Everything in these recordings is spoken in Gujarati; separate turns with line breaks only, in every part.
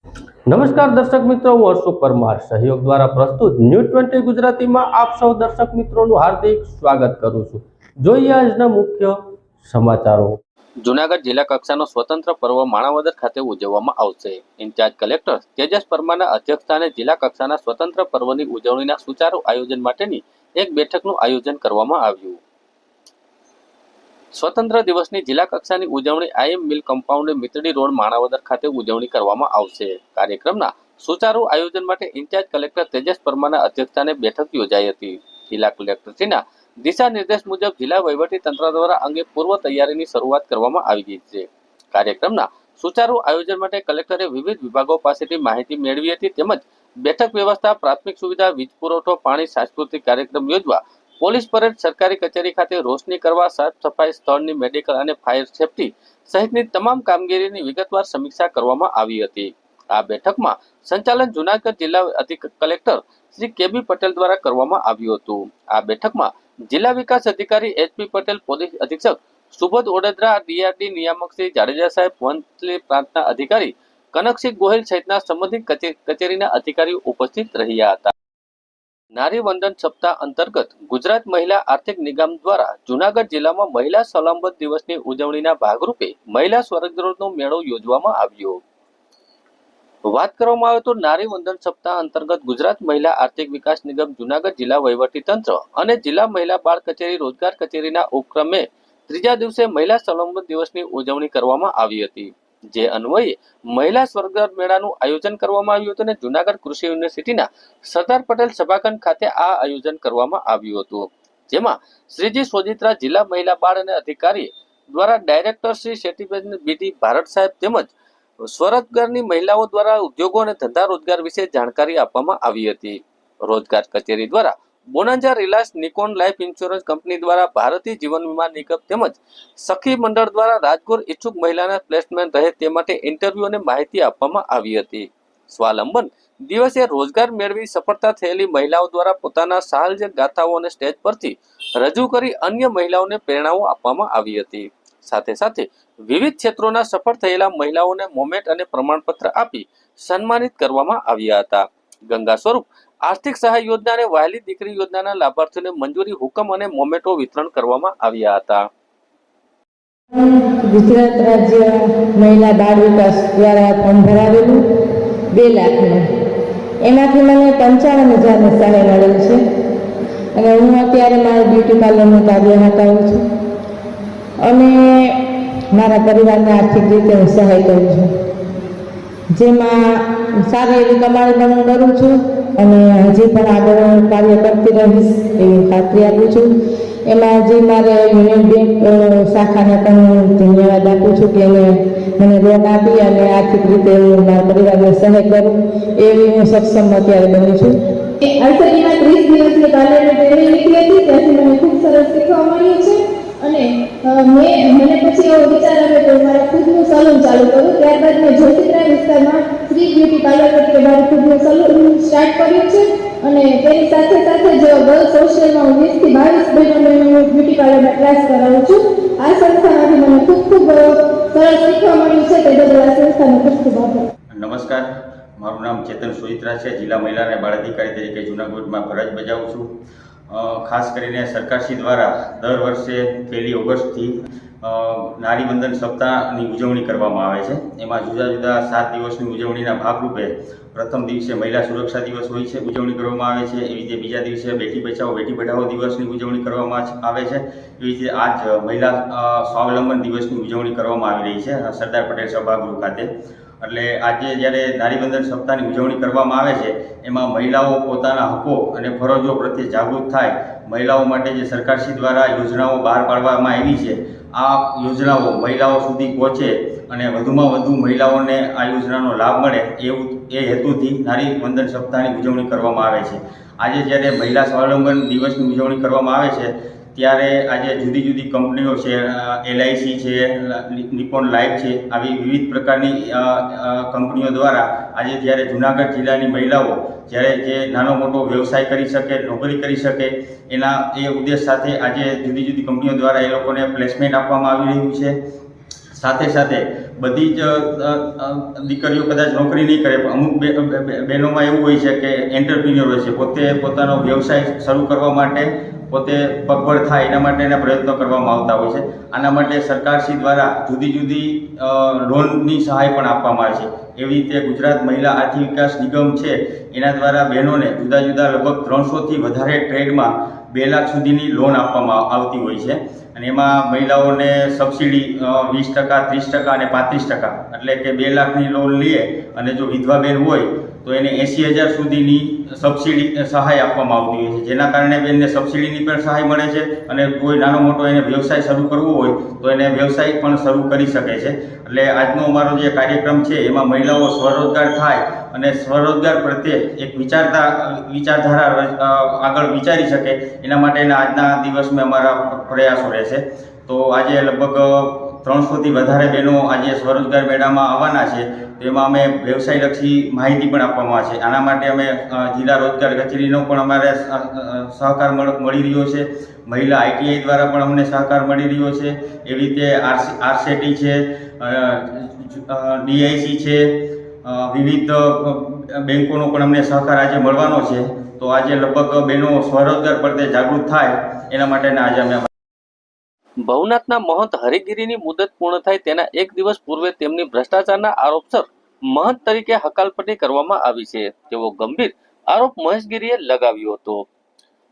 નમસ્કાર દર્શક મિત્રો, હું હર્ષ પરમાર સહયોગ દ્વારા પ્રસ્તુત ન્યૂઝ 20 ગુજરાતીમાં આપ સૌ દર્શક મિત્રોનું હાર્દિક સ્વાગત કરું છું। જોઈએ આજના મુખ્ય સમાચારો।
જૂનાગઢ જિલ્લા કક્ષાનો સ્વતંત્ર પર્વ માણાવદર ખાતે ઉજવવામાં આવશે। ઇન્ચાર્જ કલેક્ટર તેજસ પરમારના અધ્યક્ષસ્થાને જિલ્લા કક્ષાના સ્વતંત્ર પર્વની ઉજવણીના સુચારુ આયોજન માટેની એક બેઠકનું આયોજન કરવામાં આવ્યું। સ્વતંત્ર દિવસની જિલ્લા કક્ષાની ઉજવણી આઈએમ મિલ કમ્પાઉન્ડ મિતડી રોડ માણાવદર ખાતે ઉજવણી કરવામાં આવશે। કાર્યક્રમના સુચારુ આયોજન માટે ઇન્ચાર્જ કલેક્ટર તેજસ પરમારના અધ્યક્ષસ્થાને બેઠક યોજાઈ હતી। જિલ્લા કલેક્ટરશ્રીના દિશા નિર્દેશ મુજબ જિલ્લા વહીવટી તંત્ર દ્વારા અંગે પૂર્વ તૈયારીની શરૂઆત કરવામાં આવી ગઈ છે। કાર્યક્રમના સુચારુ આયોજન માટે કલેક્ટરે વિવિધ વિભાગો પાસેથી માહિતી મેળવી હતી તેમજ બેઠક વ્યવસ્થા, પ્રાથમિક સુવિધા, વીજ પુરવઠો, પાણી, સાંસ્કૃતિક કાર્યક્રમ યોજવા, પોલીસ પરેડ, સરકારી કચેરી ખાતે રોશની કરવા, સાફ સફાઈ, સ્થળની મેડિકલ અને ફાયર સેફટી સહિતની તમામ કામગીરીની વિગતવાર સમીક્ષા કરવામાં આવી હતી। આ બેઠકમાં સંચાલન જૂનાગઢ જિલ્લા અધિક કલેક્ટર શ્રી કેબી પટેલ દ્વારા કરવામાં આવ્યું હતું। આ બેઠકમાં જિલ્લા વિકાસ અધિકારી એચપી પટેલ, પોલીસ અધિક્ષક સુબોધ ઓડેદરા, ડીઆરડી નિયામક શ્રી જાડેજા સાહેબ, વંથલી પ્રાંતના અધિકારી કનકસિંહ ગોહિલ સહિતના સંબંધિત કચેરીના અધિકારીઓ ઉપસ્થિત રહ્યા હતા। નારી વંદન સપ્તાહ અંતર્ગત ગુજરાત મહિલા આર્થિક નિગમ દ્વારા જૂનાગઢ જિલ્લામાં મહિલા સલામત દિવસની ઉજવણીના ભાગરૂપે મહિલા સ્વરોજગારનો મેળો યોજવામાં આવ્યો। વાત કરવામાં આવે તો નારી વંદન સપ્તાહ અંતર્ગત ગુજરાત મહિલા આર્થિક વિકાસ નિગમ જૂનાગઢ જિલ્લા વહીવટી તંત્ર અને જિલ્લા મહિલા બાળ કચેરી રોજગાર કચેરીના ઉપક્રમે ત્રીજા દિવસે મહિલા સલામત દિવસની ઉજવણી કરવામાં આવી હતી। જે અન્વયે મહિલા સ્વરોજગાર મેળાનું આયોજન કરવામાં આવ્યું હતું અને જૂનાગઢ કૃષિ યુનિવર્સિટીના સરદાર પટેલ સભાખંડ ખાતે આ આયોજન કરવામાં આવ્યું હતું। જેમાં શ્રીજી સોજિત્રા જિલ્લા મહિલા બાળ અને અધિકારી દ્વારા ડાયરેક્ટર શ્રી શેઠીબેન બીટી ભારત સાહેબ તેમજ સ્વરોજગારની મહિલાઓ દ્વારા ઉદ્યોગો અને ધંધા રોજગાર વિશે જાણકારી આપવામાં આવી હતી। રોજગાર કચેરી દ્વારા bonanza, Reliance, Nippon life insurance company દ્વારા ભારતીય જીવન વીમા નિગમ તેમજ સખી મંડળ દ્વારા રાજગોર ઈચ્છુક મહિલાના પ્લેસમેન્ટ રહે તે માટે ઇન્ટરવ્યુ અને માહિતી આપવામાં આવી હતી। સ્વાવલંબન દિવસે રોજગાર મેળવી સફળતા થયેલી મહિલાઓ દ્વારા પોતાના સાહસ ગાથાઓને સ્ટેજ પરથી રજૂ કરી અન્ય મહિલાઓને પ્રેરણાઓ આપવામાં આવી હતી। સાથે સાથે વિવિધ ક્ષેત્રોના સફળ થયેલા મહિલાઓને મોમેન્ટ અને પ્રમાણપત્ર આપી સન્માનિત કરવામાં આવ્યા હતા। ગંગા સ્વરૂપ આર્થિક સહાય યોજના અને વહાલી દીકરી યોજનાના લાભાર્થીઓને મંજૂરી હુકમ અને મોમેન્ટો વિતરણ કરવામાં આવ્યા હતા।
ગુજરાત રાજ્ય મહિલા બાળ વિકાસ દ્વારા ફોર્મ ભરાવેલું 2 લાખનું, એમાંથી મને 55,000ની સહાય મળેલ છે અને હું અત્યારે મારા બ્યુટી પાર્લરનું કાર્ય હટાવું છું અને મારા પરિવારને આર્થિક રીતે હું સહાય કરું છું, જેમાં સારી એવી કમાણી પણ હું કરું છું અને હજી પણ આગળ કાર્ય કરતી રહીશ એવી ખાતરી આપું છું। એમાં હજી મારે યુનિયન બેંક શાખાને પણ ધન્યવાદ આપું છું કે એને મને લોન આપી અને આર્થિક રીતે હું મારા પરિવારને સહાય કરું એવી હું સક્ષમ અત્યારે બની છું।
અરસરીમાં 30 દિવસની પાર્લરની ટ્રેનિંગ લીધી હતી, ત્યાંથી મને ખૂબ સરસ શીખવા મળ્યું છે અને મને પછી એવો વિચાર આવ્યો કે મારે ખુદનું સલૂન ચાલુ કરું। ત્યારબાદ મેં જ્યોતિત્રાય વિસ્તારમાં શ્રી બ્યુટી પાર્લર તરીકે મારું ખુદનું સલૂન સ્ટાર્ટ કર્યું છે અને તેની સાથે સાથે જો ગર્લ્સ હોસ્ટેલમાં હું 20 થી 22 બહેનોને હું બ્યુટી પાર્લરમાં ક્લાસ કરાવું છું। આ સંસ્થામાંથી મને ખૂબ સરસ શીખવા મળ્યું છે, તે બદલ આ સંસ્થાનો ખૂબ આભાર।
નમસ્કાર, મારું નામ ચેતન સોજિત્રા છે। જિલ્લા મહિલા અને બાળ અધિકારી તરીકે જૂનાગઢમાં ફરજ બજાવું છું। ખાસ કરીને સરકારશ્રી દ્વારા દર વર્ષે 1 ઓગસ્ટથી નારી વંદન સપ્તાહની ઉજવણી કરવામાં આવે છે। એમાં જુદા જુદા 7 દિવસની ઉજવણીના ભાગરૂપે પ્રથમ દિવસે મહિલા સુરક્ષા દિવસ હોય છે, ઉજવણી કરવામાં આવે છે। એવી રીતે બીજા દિવસે બેટી બચાવો બેટી પઢાઓ દિવસની ઉજવણી કરવામાં આવે છે। એવી રીતે આજ મહિલા સ્વાવલંબન દિવસની ઉજવણી કરવામાં આવી રહી છે સરદાર પટેલ સભાગૃહ ખાતે। એટલે આજે જ્યારે નારીવંદન સપ્તાહની ઉજવણી કરવામાં આવે છે એમાં મહિલાઓ પોતાના હકો અને ફરજો પ્રત્યે જાગૃત થાય, મહિલાઓ માટે જે સરકારશ્રી દ્વારા યોજનાઓ બહાર પાડવામાં આવી છે આ યોજનાઓ મહિલાઓ સુધી પહોંચે અને વધુમાં વધુ મહિલાઓને આ યોજનાનો લાભ મળે એ હેતુથી નારી વંદન સપ્તાહની ઉજવણી કરવામાં આવે છે। આજે જ્યારે મહિલા સ્વાવલંબન દિવસની ઉજવણી કરવામાં આવે છે ત્યારે આજે જુદી જુદી કંપનીઓ છે, LIC છે, નિકોન લાઈફ છે, આવી વિવિધ પ્રકારની કંપનીઓ દ્વારા આજે જ્યારે જૂનાગઢ જિલ્લાની મહિલાઓ જ્યારે જે નાનો મોટો વ્યવસાય કરી શકે, નોકરી કરી શકે એના એ ઉદ્દેશ સાથે આજે જુદી જુદી કંપનીઓ દ્વારા એ લોકોને પ્લેસમેન્ટ આપવામાં આવી રહ્યું છે। સાથે સાથે બધી જ દીકરીઓ કદાચ નોકરી નહીં કરે, પણ અમુક બહેનોમાં એવું હોય છે કે એન્ટરપ્રિન્યોર હોય છે, પોતે પોતાનો વ્યવસાય શરૂ કરવા માટે પોતે પગભર થાય એના માટેના પ્રયત્નો કરવામાં આવતા હોય છે. આના માટે સરકારશ્રી દ્વારા જુદી જુદી લોનની સહાય પણ આપવામાં આવે છે. એવી રીતે ગુજરાત મહિલા આર્થિક વિકાસ નિગમ છે, એના દ્વારા બહેનોને જુદા જુદા લગભગ 300થી વધારે ટ્રેડમાં 2 લાખ સુધીની લોન આપવામાં આવતી હોય છે. અને એમાં મહિલાઓને સબસિડી 20%, 30% અને 35%, એટલે કે 2 લાખની લોન લઈએ અને જો વિધવા બેન હોય તો એને 80,000 સુધીની સબસિડી સહાય આપવામાં આવતી હોય છે, જેના કારણે બેનને સબસિડીની પણ સહાય મળે છે અને કોઈ નાનો મોટો એને વ્યવસાય શરૂ કરવો હોય તો એને વ્યવસાય પણ શરૂ કરી શકે છે. એટલે આજનો અમારો જે કાર્યક્રમ છે એમાં મહિલાઓ સ્વરોજગાર થાય અને સ્વરોજગાર પ્રત્યે એક વિચારધારા આગળ વિચારી શકે એના માટેના આજના દિવસમાં અમારા પ્રયાસો રહેશે. તો આજે લગભગ 300થી વધારે બહેનો આજે સ્વરોજગાર મેળામાં આવવાના છે. તેમાં અમે વ્યવસાયલક્ષી માહિતી પણ આપવામાં આવે છે. આના માટે અમે જિલ્લા રોજગાર કચેરીનો પણ અમારે સહકાર મળી રહ્યો છે. મહિલા ITI દ્વારા પણ અમને સહકાર મળી રહ્યો છે. એવી રીતે RCT છે, DIC છે, વિવિધ બેંકોનો પણ અમને સહકાર આજે મળવાનો છે. તો આજે લગભગ બહેનો સ્વરોજગાર પ્રત્યે જાગૃત થાય એના માટેના આજે અમે
ભવનાથના મહંત હરિગીરીની મુદત પૂર્ણ થાય તેના 1 દિવસ પૂર્વે તેમની ભ્રષ્ટાચારના આરોપસર મહંત તરીકે હકાલપટ્ટી કરવામાં આવી છે તેવો ગંભીર આરોપ મહેશગીરીએ લગાવ્યો હતો.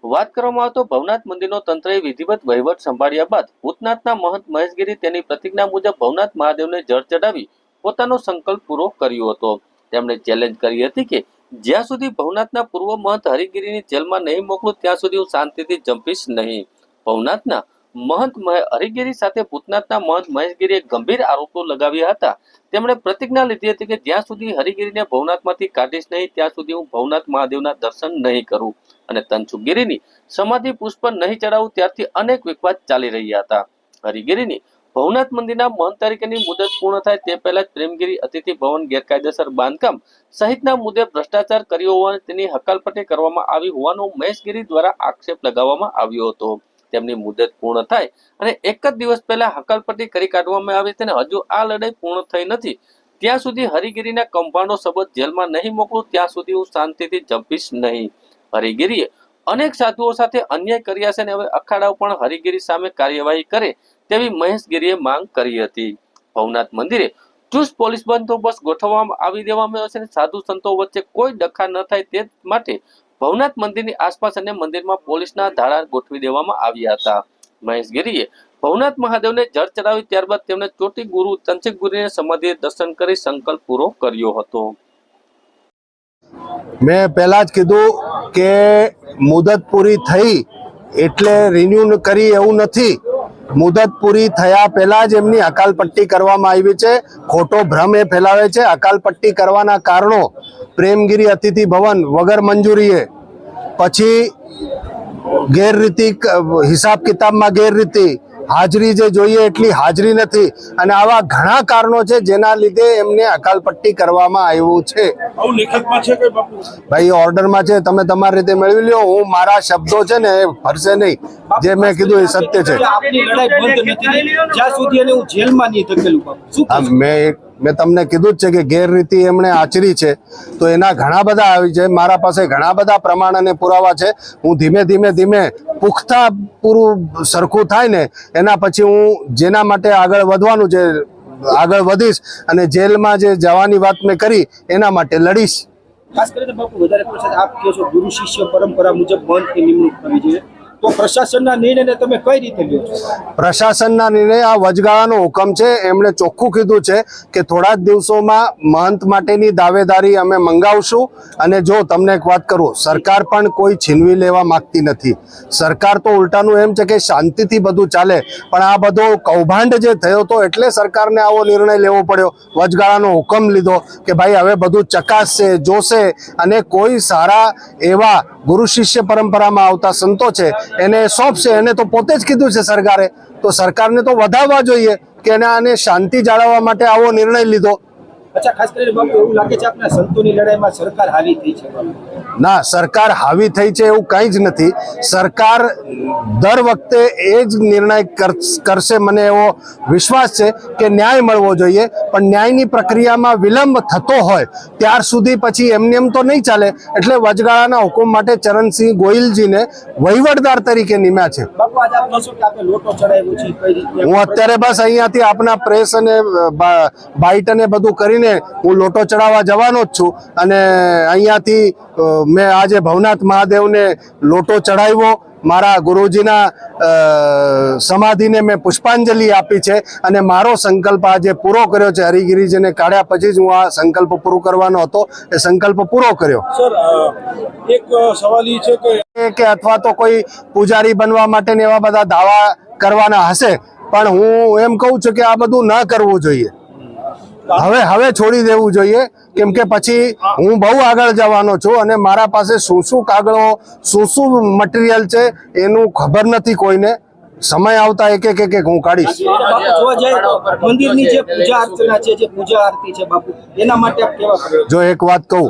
વાત કરવામાં આવે તો ભવનાથ મંદિરનો તંત્રએ વિધિવત વહીવટ સંભાળ્યા બાદ ભૂતનાથના મહંત મહેશગીરી તેની પ્રતિજ્ઞા મુજબ ભવનાથ મહાદેવને જળ ચડાવી પોતાનો સંકલ્પ પૂરો કર્યો હતો. તેમણે ચેલેન્જ કરી હતી કે જ્યાં સુધી ભવનાથના પૂર્વ મહંત હરિગીરીની જેલમાં નહીં મોકલું ત્યાં સુધી હું શાંતિથી જંપીશ નહીં. ભવનાથના મહંત હરિગીરી સાથે ભૂતનાથના મહંત મહેશગીરીએ ગંભીર આરોપો લગાવ્યા હતા. તેમણે પ્રતિજ્ઞા લીધી હતી કે જ્યાં સુધી હરિગીરીને ભવનાથમાંથી કાઢીશ નહીં ત્યાં સુધી હું ભવનાથ મહાદેવના દર્શન નહીં કરું અને તનસુખગીરીની સમાધિ પુષ્પ નહીં ચડાવું. ત્યારથી અનેક વિવાદ ચાલી રહ્યા હતા. હરિગીરીની ભવનાથ મંદિરના મહંત તરીકેની મુદત પૂર્ણ થાય તે પહેલા જ પ્રેમગીરી અતિથિ ભવન ગેરકાયદેસર બાંધકામ સહિતના મુદ્દે ભ્રષ્ટાચાર કર્યો હોવાની તેની હકાલપટ્ટી કરવામાં આવી હોવાનો મહેશગીરી દ્વારા આક્ષેપ લગાવવામાં આવ્યો હતો. તેમની મુદત પૂર્ણ થાય અને 1 જ દિવસ પહેલા હકાલપટ્ટી કરી કાઢવામાં આવી છે અને હજુ આ લડાઈ પૂર્ણ થઈ નથી. ત્યાં સુધી હરિગીરીના કૌભાંડો સબત જેલમાં નહીં મોકલું ત્યાં સુધી હું શાંતિથી જંપીશ નહીં. હરિગીરીએ અનેક સાધુઓ સાથે અન્યાય કર્યા છે અને હવે અખાડાઓ પણ હરિગીરી સામે કાર્યવાહી કરે તેવી મહેશગીરીએ માંગ કરી હતી. ભવનાથ મંદિરે ચુસ્ત પોલીસ બંદોબસ્ત ગોઠવવામાં આવી દેવામાં આવ્યો છે અને સાધુ સંતો વચ્ચે કોઈ ડખા ન થાય તે માટે ભવનાથ મંદિરની આસપાસ અને મંદિરમાં પોલીસના ધાડા ગોઠવી દેવામાં આવ્યા હતા. મહેશગીરીએ ભવનાથ મહાદેવને જળ ચડાવી ત્યારબાદ તેમણે ચોટી ગુરુ તનસુખગીરીને સમાધિએ દર્શન કરી સંકલ્પ પૂરો કર્યો હતો.
મેં પહેલા જ કીધું કે મુદત પૂરી થઈ એટલે રિન્યુ કરી એવું નથી. મુદત પૂરી થયા પહેલા જ એમની હકાલપટ્ટી કરવામાં આવી છે. ખોટો ભ્રમ એ ફેલાવે છે. હકાલપટ્ટી કરવાના કારણો પ્રેમગીરી અતિથિ ભવન વગર મંજૂરીએ, પછી ગેરરીતિ, હિસાબ કિતાબમાં ગેરરીતિ, હાજરી જે જોઈએ એટલી હાજરી નથી અને આવા ઘણા કારણો છે જેના લીધે એમને હકાલપટ્ટી કરવામાં આવ્યું છે. ભાઈ ઓર્ડરમાં છે, તમે તમારી રીતે મેળવી લ્યો. હું મારા શબ્દો છે ને એ ફરશે નહીં. જે મેં કીધું એ સત્ય છે. મેં તમને કીધું જ છે કે ગેરરીતિ એમણે આચરી છે તો એના ઘણા બધા આવી છે. મારા પાસે ઘણા બધા પ્રમાણ અને પુરાવા છે. હું ધીમે પુખ્તા પૂરું સરખું થાય ને એના પછી હું જેના માટે આગળ વધવાનું છે આગળ વધીશ અને જેલમાં જે જવાની વાત મેં કરી એના માટે લડીશ.
ખાસ કરીને બાપુ વધારે પ્રસાદ આપ કહો છો ગુરુ શિષ્ય પરંપરા મુજબ બંધની નિમણૂક કરવી જોઈએ, તો પ્રશાસનના નિર્ણયને તમે કઈ રીતે લ્યો છો?
પ્રશાસનના નિર્ણય આ વચગાળાનો હુકમ છે. એમણે ચોખ્ખું કીધું છે કે થોડા જ દિવસોમાં મહંત માટેની દાવેદારી અમે મંગાવશું. અને જો તમને એક વાત કરું, સરકાર પણ કોઈ છીનવી લેવા માંગતી નથી. સરકાર તો ઉલટાનું એમ છે કે શાંતિથી બધું ચાલે, પણ આ બધો કૌભાંડ જે થયો હતો એટલે સરકારને આવો નિર્ણય લેવો પડ્યો. વચગાળાનો હુકમ લીધો કે ભાઈ હવે બધું ચકાસશે, જોશે અને કોઈ સારા એવા ગુરુ શિષ્ય પરંપરામાં આવતા સંતો છે એને સોંપશે. એને તો પોતે જ કીધું છે સરકારે, તો સરકારને તો વધાવવા જોઈએ કે આને શાંતિ જાળવવા માટે આવો નિર્ણય લીધો.
અચ્છા, ખાસ કરીને બાપુ એવું લાગે છે આપના સંતોની લડાઈમાં સરકાર હાવી થઈ છે બાપુ?
ના, સરકાર હાવી થઈ છે એવું કંઈ જ નથી. સરકાર દર વખતે એ જ નિર્ણય કરશે, મને એવો વિશ્વાસ છે કે ન્યાય મળવો જોઈએ. પણ ન્યાયની પ્રક્રિયામાં વિલંબ થતો હોય ત્યાર સુધી પછી એમને એમ તો નહીં ચાલે. એટલે વચગાળાના હુકમ માટે ચરણસિંહ ગોહિલજીને વહીવટદાર તરીકે નિમ્યા છે.
બાપુ આજે આપ કહેશો કે આપણે લોટો ચડાવ્યો છે, કઈ રીતે?
હું અત્યારે બસ અહીંયાથી આપના પ્રેસ અને બાઇટ અને બધું કરીને હું લોટો ચડાવવા જવાનો જ છું. અને અહીંયાથી મેં આજે ભવનાથ મહાદેવને લોટો ચડાવ્યો. મારા ગુરુજીના સમાધિને મેં પુષ્પાંજલિ આપી છે અને મારો સંકલ્પ આજે પૂરો કર્યો છે. હરિગીરીજીને કાઢ્યા પછી જ હું આ સંકલ્પ પૂરો કરવાનો હતો, એ સંકલ્પ પૂરો કર્યો.
સર, એક સવાલ એ છે
કે અથવા તો કોઈ પૂજારી બનવા માટે ને એવા બધા દાવા કરવાના હશે, પણ હું એમ કહું છું કે આ બધું ન કરવું જોઈએ. હવે છોડી દેવું જોઈએ. કેમ કે પછી હું બહુ આગળ જવાનો છું અને મારા પાસે શું કાગળો, શું મટીરિયલ છે એનું ખબર નથી કોઈને. સમય આવતા એક હું કાઢીશ.
બાપુ જોવા જાય તો મંદિરની જે પૂજા અર્ચના છે, જે પૂજા આરતી છે બાપુ, એના માટે આપ કેવા કરો?
જો એક વાત કહું,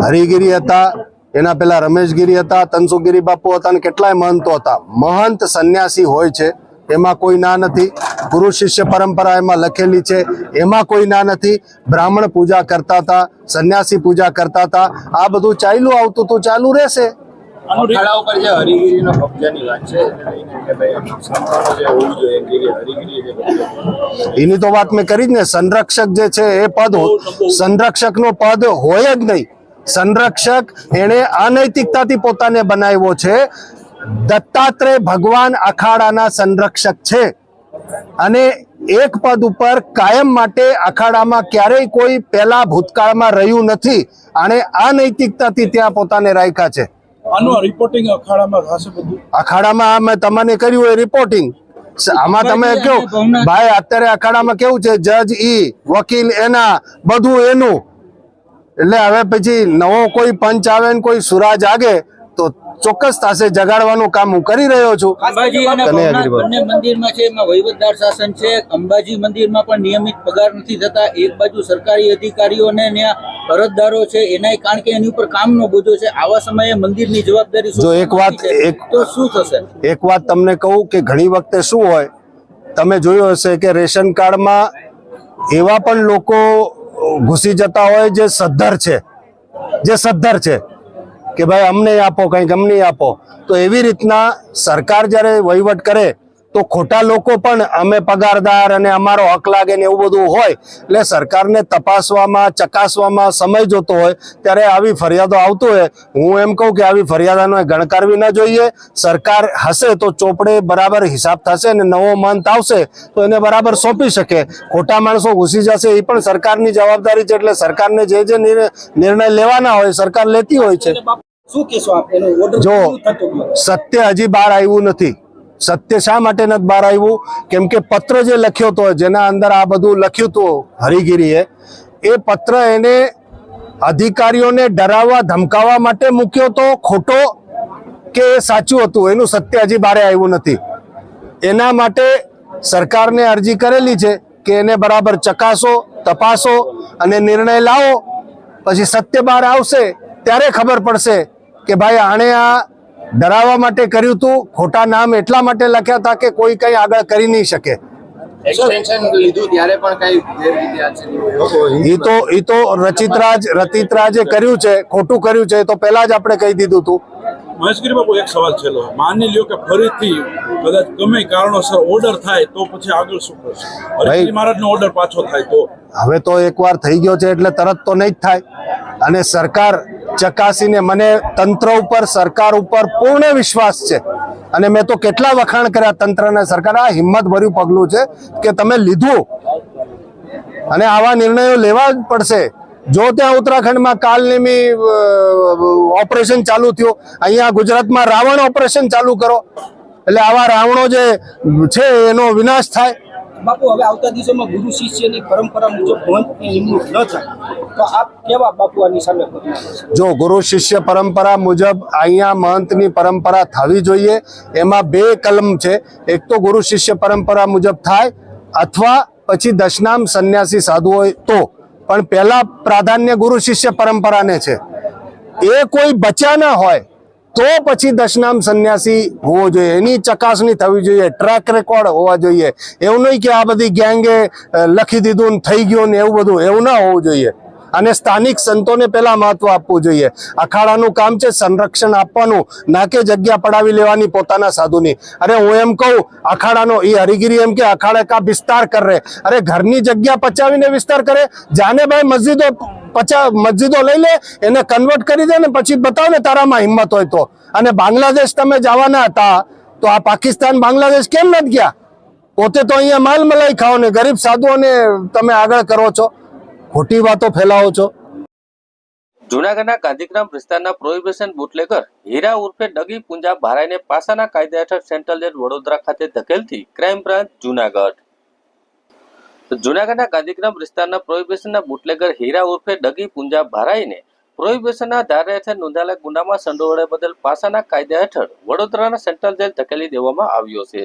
હરિગીરી હતા, એના પેલા રમેશગીરી હતા, તનસુગીરી બાપુ હતા અને કેટલાય મહંતો હતા. મહંત સંન્યાસી હોય છે, એમાં કોઈ ના નથી. ગુરુ શિષ્ય પરંપરા એમાં લખેલી છે, એમાં કોઈ ના નથી. બ્રાહ્મણ પૂજા કરતા હતા, સંન્યાસી પૂજા કરતા હતા. આ બધું ચાલ્યું આવતું હતું, ચાલુ રહેશે.
અખાડા ઉપર જે હરિગીરીનો કબજાની વાત છે, કે ભાઈ સંતાનો જે હોવું જોઈએ કે હરિગીરી જે
એની તો વાત મેં કરી જ ને. સંરક્ષક જે છે એ પદ, સંરક્ષકનો પદ હોય જ નહીં. સંરક્ષક એને અનૈતિકતાથી પોતાને બનાવ્યો છે. દત્તાત્રેય ભગવાન અખાડાના સંરક્ષક છે અને એક પદ ઉપર કાયમ માટે અખાડામાં ક્યારેય કોઈ પહેલા ભૂતકાળમાં રહ્યું નથી અને અનૈતિકતાથી ત્યાં પોતાને રાખ્યા છે.
આનું રિપોર્ટિંગ અખાડામાં થશે બધું?
અખાડામાં મેં તમને કર્યું એ રિપોર્ટિંગ. આમાં તમે કહો ભાઈ, અત્યારે અખાડામાં કેવું છે, જજ ઈ, વકીલ એના, બધું એનું. એટલે હવે પછી નવો કોઈ પંચ આવે ને કોઈ સુરા જાગે તો ચોક્કસ થશે. જગાડવાનું કામ હું કરી રહ્યો છું.
અંબાજી અને ભવનાથ બંને મંદિરમાં છે, એમાં વહીવટદાર શાસન છે. અંબાજી મંદિરમાં પણ નિયમિત પગાર નથી થતા. એક બાજુ સરકારી અધિકારીઓને ત્યાં અરજદારો છે, એના કારણ કે એની ઉપર કામનો બોજો છે. આવા સમયે મંદિરની જવાબદારી
જો એક વાત
તો શું થશે?
એક વાત તમને કહું કે ઘણી વખતે શું હોય, તમે જોયું હશે કે રેશન કાર્ડમાં એવા પણ લોકો ઘૂસી જતા હોય જે સદ્ધર છે કે ભાઈ અમને આપો, કંઈક અમને આપો. તો એવી રીતના સરકાર જ્યારે વહીવટ કરે તો ખોટા લોકો પણ અમે પગારદાર અને અમારો હક લાગે ને એવું બધું હોય. એટલે સરકારને તપાસવામાં, ચકાસવામાં સમય જોતો હોય ત્યારે આવી ફરિયાદો આવતું હોય. હું એમ કહું કે આવી ફરિયાદોને ગણકારવી ન જોઈએ. સરકાર હશે તો ચોપડે બરાબર હિસાબ થશે અને નવો મંત આવશે તો એને બરાબર સોંપી શકે. ખોટા માણસો ઘૂસી જશે એ પણ સરકારની જવાબદારી છે. એટલે સરકારને જે નિર્ણય લેવાના હોય સરકાર લેતી હોય છે.
શું કહેશો આપ? એનો ઓર્ડર
જો
થતો ગયો,
સત્ય હજી બહાર આવ્યું નથી. સત્ય શા માટે નથી બહાર આવ્યું? કેમ કે પત્ર જે લખ્યો હતો, જેના અંદર આ બધું લખ્યું હતું હરિગીરીએ, એ પત્ર એને અધિકારીઓને ડરાવવા ધમકાવવા માટે મૂક્યો તો ખોટો કે એ સાચું હતું, એનું સત્ય હજી બહાર આવ્યું નથી. એના માટે સરકારને અરજી કરેલી છે કે એને બરાબર ચકાસો, તપાસો અને નિર્ણય લાવો. પછી સત્ય બહાર આવશે ત્યારે ખબર પડશે કે ભાઈ આણે આ ડરાવવા માટે કર્યું હતું. ખોટા નામ એટલા માટે લખ્યા હતા કે કોઈ કઈ આગળ કરી નહીં શકે. એ તો રચિતરાજે કર્યું છે, ખોટું કર્યું છે, તો પહેલા જ આપણે કહી દીધું હતું.
મહેશગીરી બાપુ, એક સવાલ છેલ્લો. માની લ્યો કે ફરીથી કદાચ ગમે કારણોસર ઓર્ડર થાય તો પછી આગળ શું કરશે? હરિગીરી મહારાજનો ઓર્ડર પાછો થાય તો?
હવે તો એકવાર થઈ ગયો છે એટલે તરત તો નહીં જ થાય. અને સરકાર ચકાસીને, મને તંત્ર ઉપર, સરકાર ઉપર પૂર્ણ વિશ્વાસ છે. અને મેં તો કેટલા વખાણ કર્યા તંત્રને, સરકાર. આ હિંમત ભર્યું પગલું છે કે તમે લીધું અને આવા નિર્ણયો લેવા જ પડશે. જો ત્યાં ઉત્તરાખંડમાં કાલનેમી ઓપરેશન ચાલુ થયું, અહીંયા ગુજરાતમાં રાવણ ઓપરેશન ચાલુ કરો. એટલે આવા રાવણો જે છે એનો વિનાશ થાય.
બાપુ હવે આવતા દિવસોમાં ગુરુ શિષ્યની પરંપરા મુજબ મહંતની નિમણૂક ન થાય તો આપ કેવા બાપુ આની સામે કરવાના?
જો ગુરુ શિષ્ય પરંપરા મુજબ અહીંયા મહંતની પરંપરા થવી જોઈએ. એમાં બે કલમ છે. એક તો ગુરુ શિષ્ય પરંપરા મુજબ થાય, અથવા પછી દશનામ સંન્યાસી સાધુ હોય તો. પણ પહેલા પ્રાધાન્ય ગુરુ શિષ્ય પરંપરાને છે. એ કોઈ બચ્યા ના હોય તો પછી દશનામ સંન્યાસી હોવો જોઈએ, એની ચકાસણી થવી જોઈએ, ટ્રેક રેકોર્ડ હોવા જોઈએ. એવું નહીં કે આ બધી ગેંગે લખી દીધું ને થઈ ગયું ને એવું બધું, એવું ના હોવું જોઈએ. અને સ્થાનિક સંતોને પહેલા મહત્વ આપવું જોઈએ. અખાડાનું કામ છે સંરક્ષણ આપવાનું, ના કે જગ્યા પડાવી લેવાની પોતાના સાધુની. અરે હું એમ કહું, અખાડાનો એ હરિગીરી એમ કે અખાડે કા વિસ્તાર કરે, અરે ઘરની જગ્યા પચાવીને વિસ્તાર કરે. જાને ભાઈ મસ્જિદો લઈ લે, એને કન્વર્ટ કરી દે ને પછી બતાવ ને તારામાં હિંમત હોય તો. અને બાંગ્લાદેશ તમે જવાના હતા તો આ પાકિસ્તાન બાંગ્લાદેશ કેમ નથી ગયા? પોતે તો અહીંયા માલ મલાઈ ખાઓ ને ગરીબ સાધુઓને તમે આગળ કરો છો, ખોટી વાતો ફેલાવો છો.
જૂનાગઢના ગાંધીગ્રામ વિસ્તારના પ્રોહિબિશન બુટલેગર હીરા ઉર્ફે ડગી પુંજા ભારાઈને પાસાના કાયદા હેઠળ સેન્ટ્રલ જેલ વડોદરા ખાતે ધકેલતી ક્રાઇમ બ્રાન્ચ જૂનાગઢ. જૂનાગઢના ગાંધીગ્રામ વિસ્તારના પ્રોહિબિશનના બુટલેગર હીરા ઉર્ફે ડગી પુંજા ભારાઈને પ્રોહિબિશનના ધારા હેઠળ નોંધાયેલા ગુનામાં સંડોવણી બદલ પાસાના કાયદા હેઠળ વડોદરાના સેન્ટ્રલ જેલ ધકેલી દેવામાં આવ્યો છે.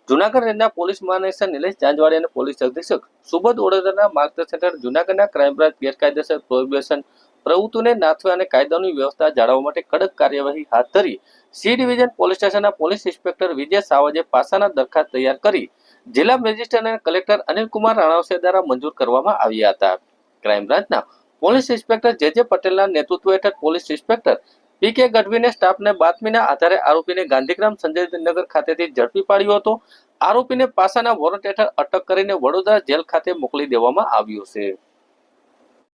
જૂનાગઢ રેન્જના પોલીસ મહાનિરીક્ષક નિલેશ જાંજવાડી અને પોલીસ અધિક્ષક સુબોધ ઓડેદરના માર્ગદર્શન હેઠળ જૂનાગઢના ક્રાઇમ બ્રાન્ચ ગેરકાયદેસર પ્રોહિબિશન પ્રવૃત્તિને નાથવા અને કાયદાની વ્યવસ્થા જાળવવા માટે કડક કાર્યવાહી હાથ ધરી સી ડિવિઝન પોલીસ સ્ટેશનના પોલીસ ઇન્સ્પેક્ટર વિજય સાવજે પાસાના દરખાસ્ત તૈયાર કરી જિલ્લા મેજિસ્ટ્રેટ અને કલેક્ટર અનિલકુમાર રાણાવસે દ્વારા મંજૂર કરવામાં આવ્યા હતા. ક્રાઇમ બ્રાન્ચના પોલીસ ઇન્સ્પેક્ટર જે પટેલના નેતૃત્વ હેઠળ પોલીસ ઇન્સ્પેક્ટર પી.કે. ગઢવીને સ્ટાફને બાતમીના આધારે આરોપીને ગાંધીગ્રામ સંજયનગર ખાતેથી ઝડપી પાડ્યો હતો. આરોપીને પાસાના વોરંટ હેઠળ અટક કરીને વડોદરા જેલ ખાતે મોકલી દેવામાં આવ્યો છે.